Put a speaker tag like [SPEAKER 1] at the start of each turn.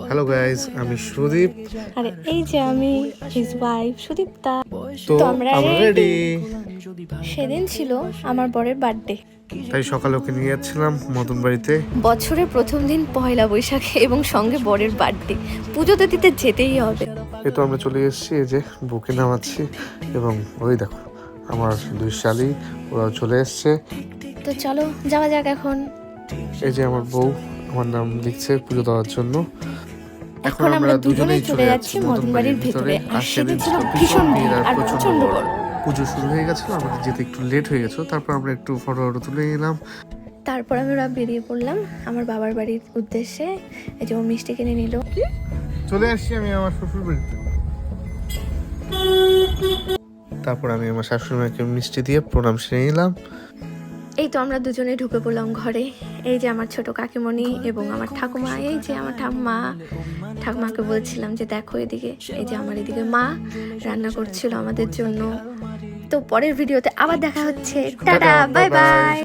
[SPEAKER 1] Hello guys, আমি সুদীপ।
[SPEAKER 2] আরে এই যে আমি হিজ ওয়াইফ সুদীপ্তা।
[SPEAKER 1] তো আমরা রেডি।
[SPEAKER 2] সেদিন ছিল আমার বরের বার্থডে,
[SPEAKER 1] তাই সকালে ওকে নিয়ে যাচ্ছিলাম মদন বাড়িতে।
[SPEAKER 2] বছরের প্রথম দিন পয়লা বৈশাখে এবং সঙ্গে বরের বার্থডে, পুজোতে দিতে যেতেই হবে।
[SPEAKER 1] এই তো আমরা চলে এসেছি, এই যে বুকে নামাচ্ছি এবং ওই দেখো আমার দুই শালি, ওরাও চলে এসছে।
[SPEAKER 2] তো চলো যাওয়া যাক এখন।
[SPEAKER 1] এই যে আমার বউ আমার নাম লিখছে পুজো দেওয়ার জন্য।
[SPEAKER 2] এখন আমরা দুজনেই চলে যাচ্ছি মদন বাড়ির ভিতরে। আর সেদিন ছিল ভীষণ ভিড় আর প্রচন্ড বড়।
[SPEAKER 1] পুজো শুরু হয়ে গেছিল, আমাদের যেতে একটু লেট হয়ে গেছিল, তারপর আমরা একটু ফটো তুলে নিলাম।
[SPEAKER 2] তারপর আমরা বেরিয়ে পড়লাম আমার বাবার বাড়ির উদ্দেশ্যে। এই যে ও মিষ্টি কিনে নিল।
[SPEAKER 1] চলে আসছি আমি আমার শ্বশুর বাড়িতে। তারপর আমি আমার শাশুড়ি মাকে মিষ্টি দিয়ে প্রণাম সেরে নিলাম।
[SPEAKER 2] এই তো আমরা দুজনে ঢুকে পড়লাম ঘরে। এই যে আমার ছোট কাকিমণি এবং আমার ঠাকুমা, এই যে আমার ঠাকুমাকে বলছিলাম যে দেখো এদিকে, এই যে আমার এদিকে মা রান্না করছিল আমাদের জন্য। তো পরের ভিডিওতে আবার দেখা হচ্ছে। Tata, bye bye.